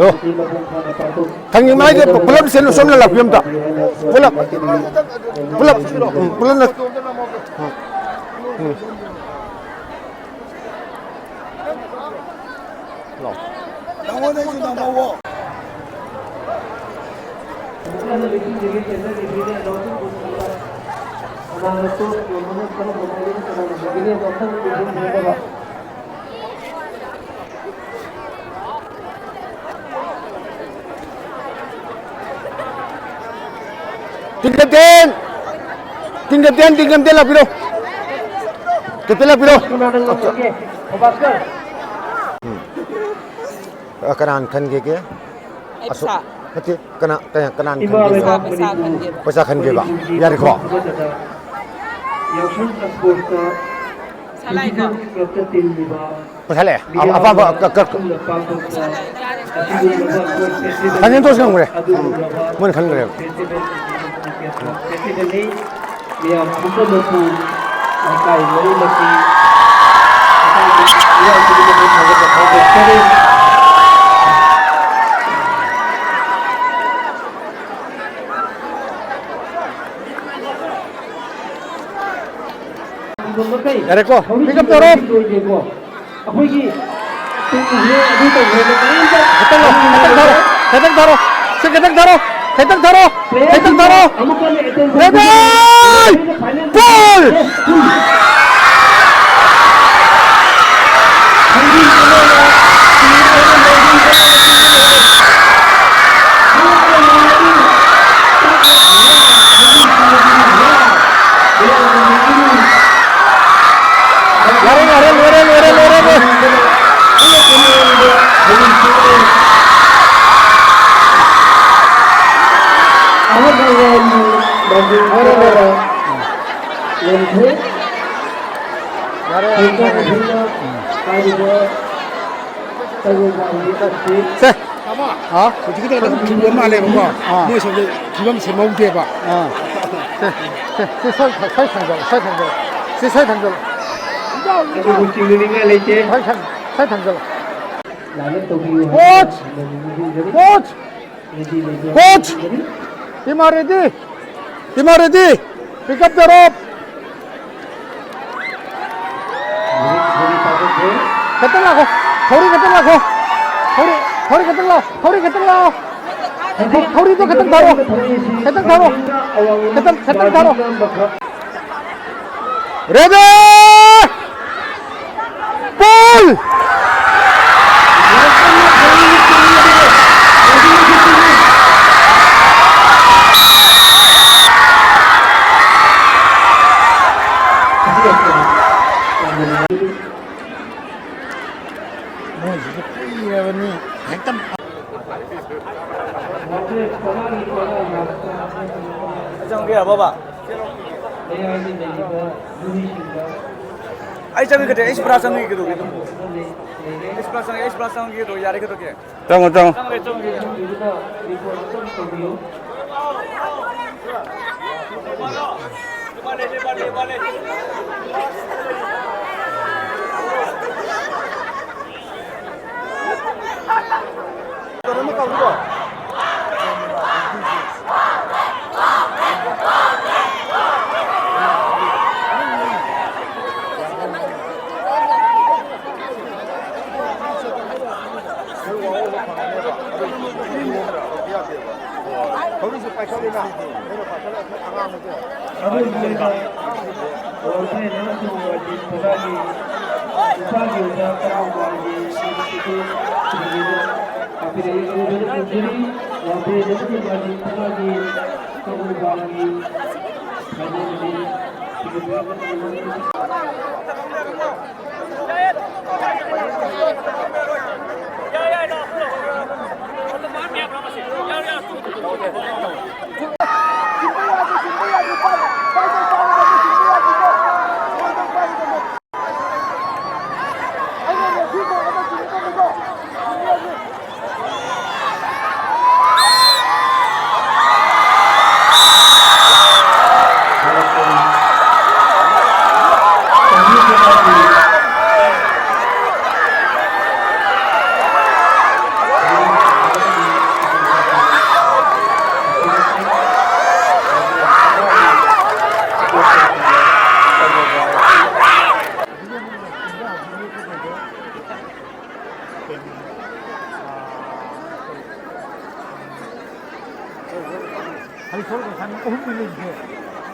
ดูทางยังไม่ได้พลับเส้นส้มแล้วหลับยมตาพลับนะtinggal ten lah piro kita lah piro kanan kan ke asuk nanti kanan kan ke pasal kan ke ba ya rekho salai ko pasal apa kan yang tu sekarang boleh mana kan boleh dia bukan lepu kai lalu lepi dia sudah berada Ada ko, pick up the rope. Apa lagi? Ini tu Ketang taro. Ready! Ball! 어떻게 되는 기분 말해 봐. 뭐 저기 기분 제 몸 돼 봐. Saya Itu kucing ni kan leceh. Lalu tu Coach! Team are ready! Pick up the rope! Ketang lah ko! Thori ketang lah! Thori tu ketang tharo! Ready! Ball! Jangan apa? Ai jangan kita ekspresi gitu. Ekspresi gitu ya gitu ke. Tunggu. Balik.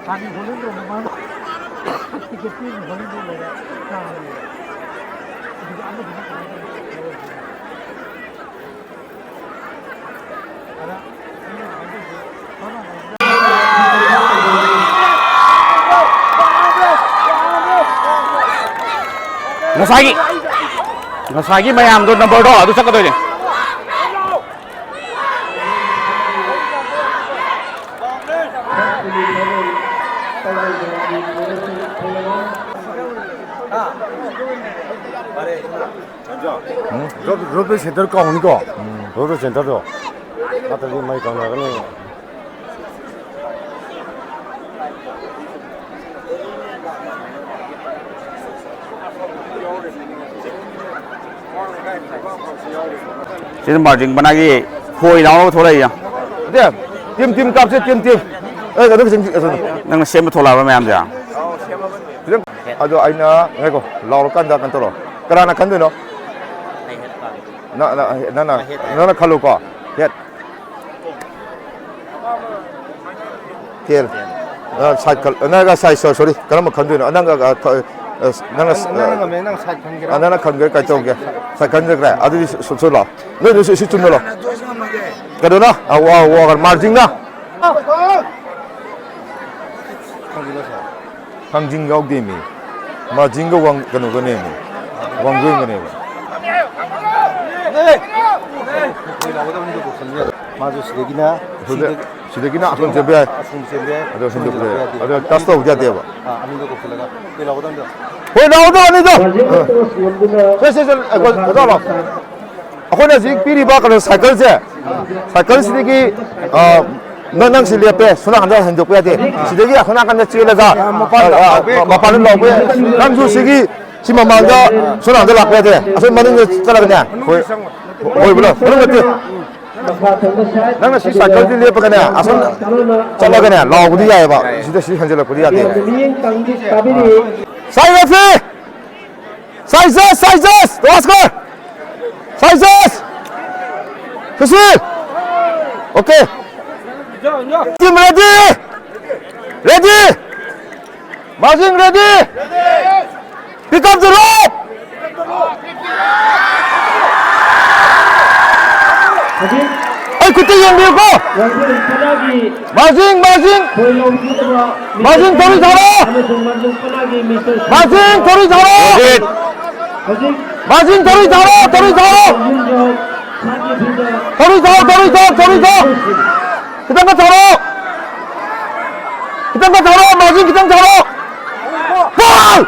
자기 보는 데만 티켓 뛰는 보는 데 내가 이거 아무도 못 Ngosagi mayam doon number 2 sa kadoy. 로드 센터 거 오니까. 로드 센터도. 나도 좀 많이 강나가네. Xin margin banagi khôi đó thôi đây à. Tiêm cặp sẽ tiêm. Ê cái đó cái Nang xem thôi là mayam ja. 아주 아이나 아이고 라로 깐다 깐더러 그러나 간드노 나나 칼로 거 헷. 텔 사이클 나가 사이서 소리 그러면 간드노 나가 나나 간거 저게 간거 그래 아들이 소소라 너 시좀 넣어 그러나 아와 마징나 강진 가옥대미 마징가 왕 그노 그네미 왕고인 그네미 마주 시대기나 시대기나 아선 제베 아저 선적래 아저 다스도 우자 대봐 아민도 고플라가 빌라고던데 왜 나오도 아니죠 세세세 그거 아코나 지 피리바 그런 사이클 시대기 nang sili pe suna kan jan jok pe de sidegi akhna kan chi la ga ma pa lo pe nam ju sigi chi ma ma ga suna da la pe de aso ma ning cha la ga nya hoi bula bula ga ti nang na si sa ka di le pa ga nya aso cha la ga nya lo bu di ya ba si de si han je la bu di ya de sizes Oscar sizes okay Team ready! Marching ready! Pick up the rope! Ay, kuti yang dia ko! Marching! Marching, tori jaro! Marching, tori jaro! Marching, tori jaro! Tori jaro! Kita nggak taruh, maju kita taruh. Ball!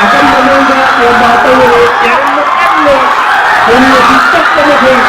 akan menembak yang batal yang mengambil dan dicek kemudian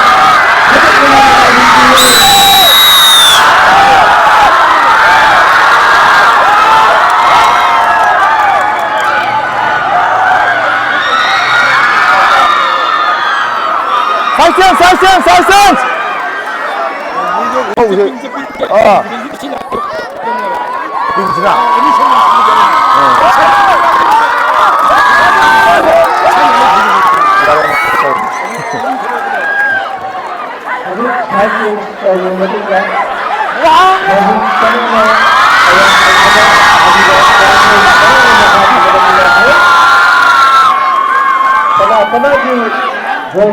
Silence! Oh,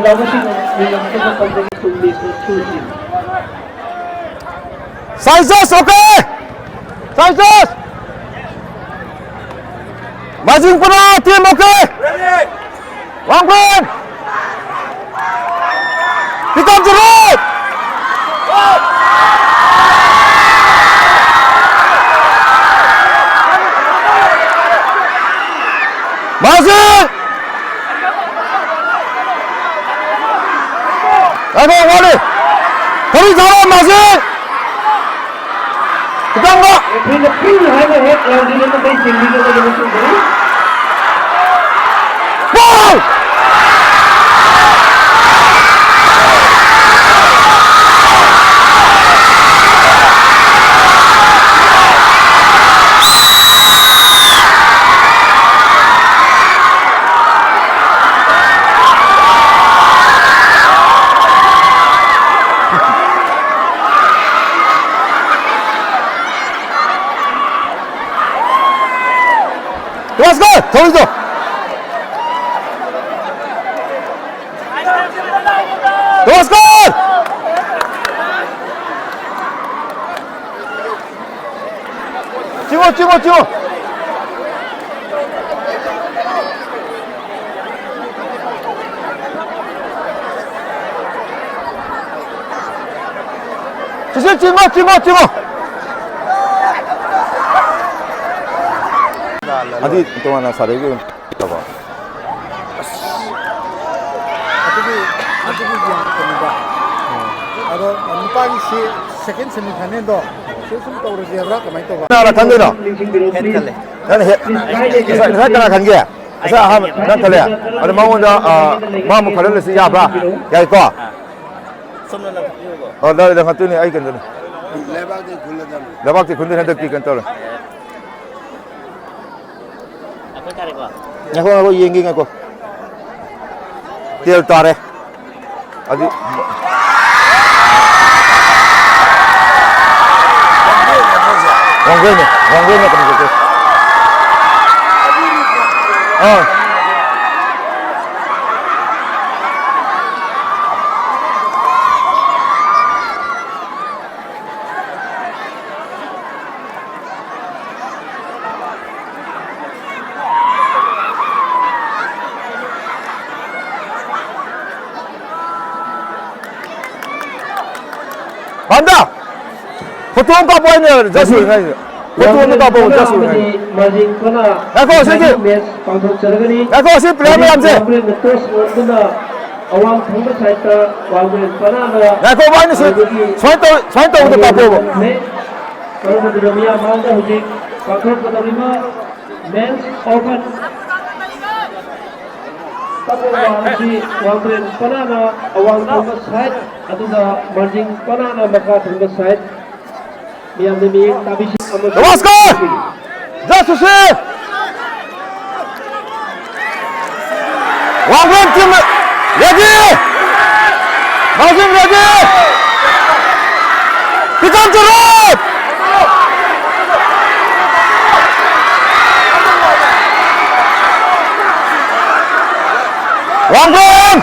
Sizes, okay? Sizes! Marching puna, team okay? Ready! One point! Pick up the rope! Marching! Ayo, Wally! Hurry, Zara, Marching! Kita enggak. Wow! 도마스콜 더 있어 도마스콜 찍어 주실 찍어 어디 동안 사례기 봐봐 Ada numpang si second semifinal do. Sesum to ro dia ra kamai to ba. 하나 간대나 헷갈래. 나는 해 간게 asa ha nan tale ada mau da mamu khalal si ya ba ya ko 손을 잡고. da da hatuni ai kan da lebak ti khunde handak ti kan tol 앞에 자리 봐. ya ko yengi ko tiel tare adi Wangwene kan gitu. 간다. 보통 까보이네 자수 ngay. 보통 까보 자수 ngay. Ako sige. Ako si player mo amse. awang thangba saita wangben panana Ako ba ni soito udah 까보. kalau bedramia mangga hujik pakar patalima men's open si wangben panana awang thangba sait aduda marjing panana maka thangba sait miam demi tabisi Domasko! 자수 씨. 왕관 팀 레디! 마진 레디! 비감처럼! 왕관!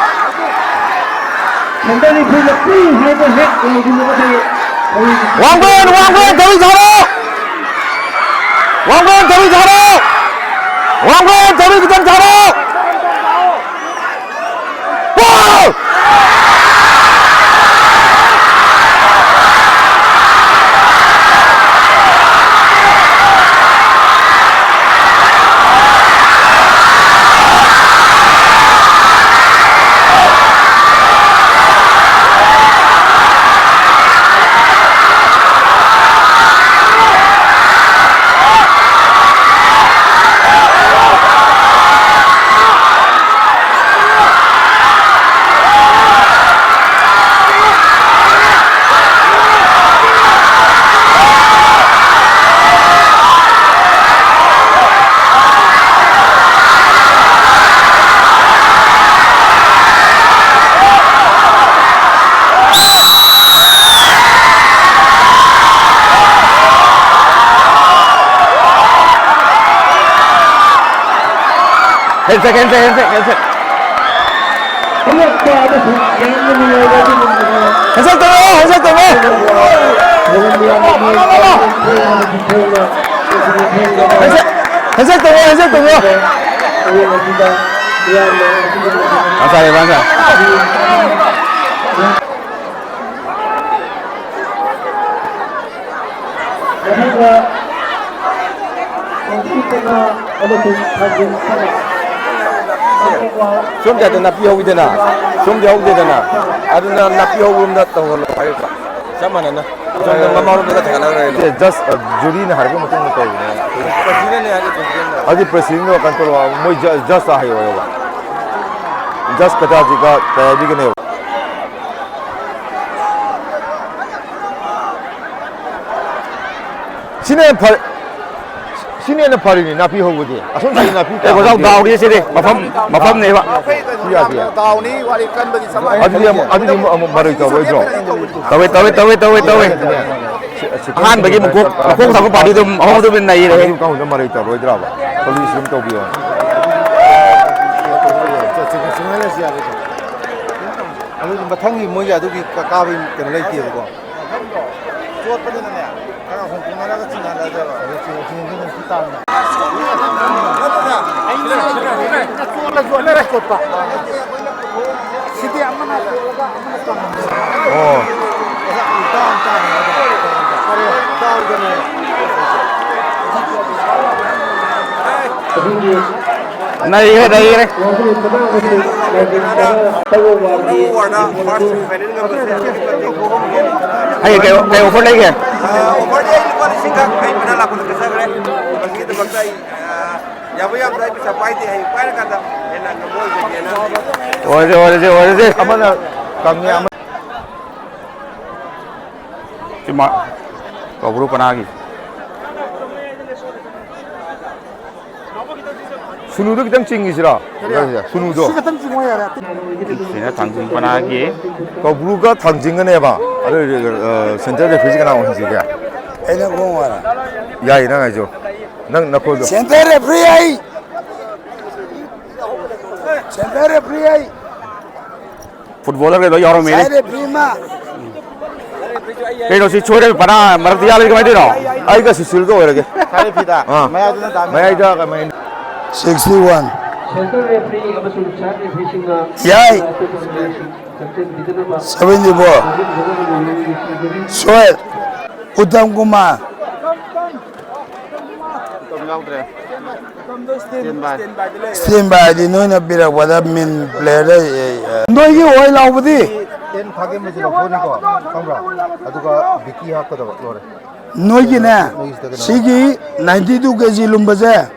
상당히 불러 뿌이 하이드 핵 올려주는 것에 왕관 더위 잘어! 왕관 더위 잘어! 왕관 더위 그냥 잘어! 골! 헬색 동호 맞아 좀 자도 나 비오고 되나 좀 비오고 되나 아주나 나 비오고 온다 또 걸로 가겠다 잠만나 좀 마마로 내가 제가 나가야 돼 just jury ne harga mutum ne tahu 지네네 아주 좀 aji president ne control wa moi just ahi ho yoga just kata ji ka tayari ke ne 신에는 팔이니 나비 호구지 손상이 나비 이거 좀 나오리 시리 마팜 내봐 시야지야 다운이 와리 깐버지 삼아 아들이 말을 있다 왜 그러 더웨 Han bagi mukuk sama padi tu awak tu benar ini. Kau dah mari tahu itu apa? Kalau sim tahu biar. 아니 마탕이 뭐야 저기 까비 때문에 이렇게 되고 좋았거든요. 내가 홍콩나라 같은 나라죠. 지금 비싸. 시대 안 만나. Này đây đây. Hay cái offer đây kìa. Offer dia lupa disingkat, ay pinalakot na kasi kare. Pag kita bagay, yabayam tayo sa party ay para kata, enak naboy jadi enak. Ôi Aman kami aman. Cuma kau buru panagi. 순우도 그냥 찡기시라. 순우도. Sini tanggung panagi. 그 무가 당진은 해봐. 센터에 표시가 나오는 지가. 애는 공화라. 야 이나가죠. 나 거도. 센터에 프리아이. 센터에 프리아이. Footballer ke tu orang ini. 사이레 프리마. Kalau si cuci pana mertia lagi macam mana? 아이가 시술도 이렇게. 사이피다. 마야드는 다. 마야이다 가면 61. 센터 레프리 아무튼 차 레프리싱나 야이. 74. 소엘. 우담구마. 스탠바이 너는 비라 와다 민 플레이어 너 이게 왜 나오지? 땐 가게 메시로 보니까 강가 아두가 비키 하거든 노래. 너기네 시기 92kg lumbaje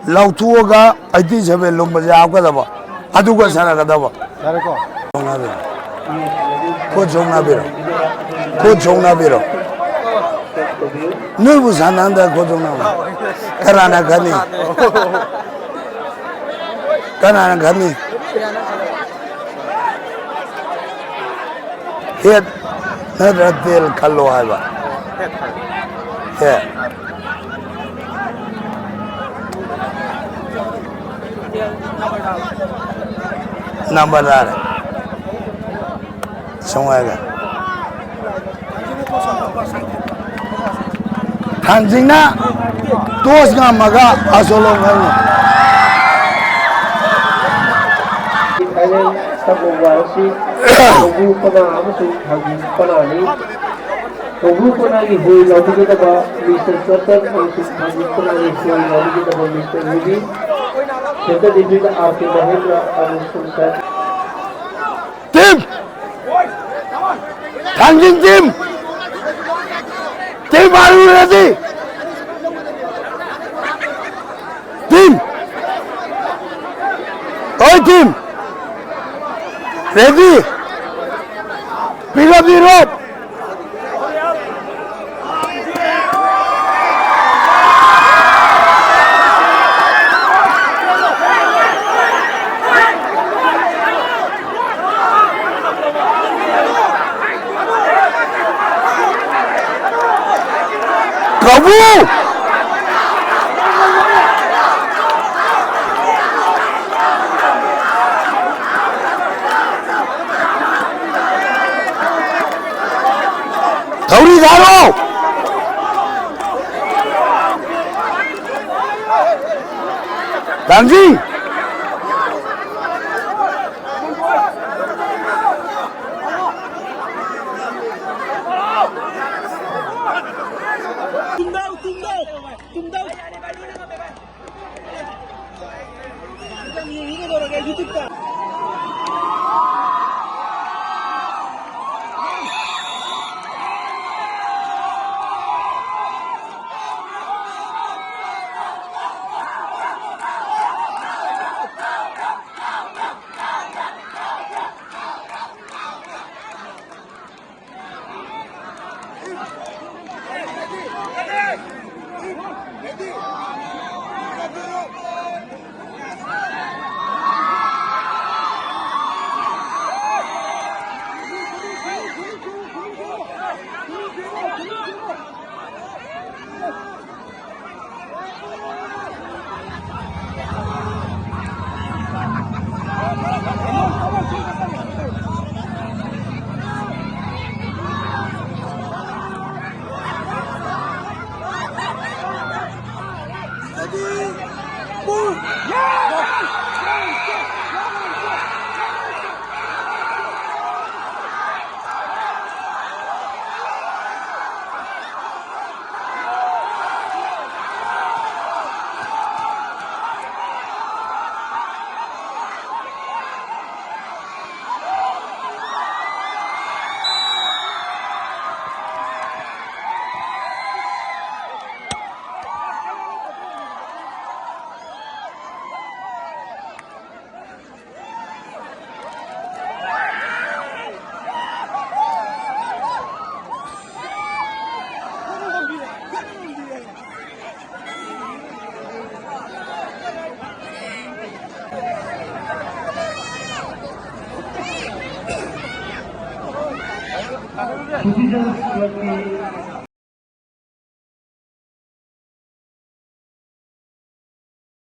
lautuoga 87 lumbaje 아까다봐 아두가 살아가다봐 잘했고. 고 종나비로 너부 산난다 고 종나비 가라나 가니 헷 나라텔 칼로 하바 예 नंबरदार संवाएगा थांजिंगना दोसगा मगा असोलोंगा Thailand सबवासी ओबुपना अमसुं थांगिपनानि ओबुपनानि होई लौटिगेदबा mister कर्तन अमसुं थांगिपनानि होई लौटिगेदबा mister Ruby centre division RK Mahendra अमसुं sir team थांजिंग team are you ready team ओए team ready pick up the rope प्रभु थोड़ी धारो दांजी Citizens Club की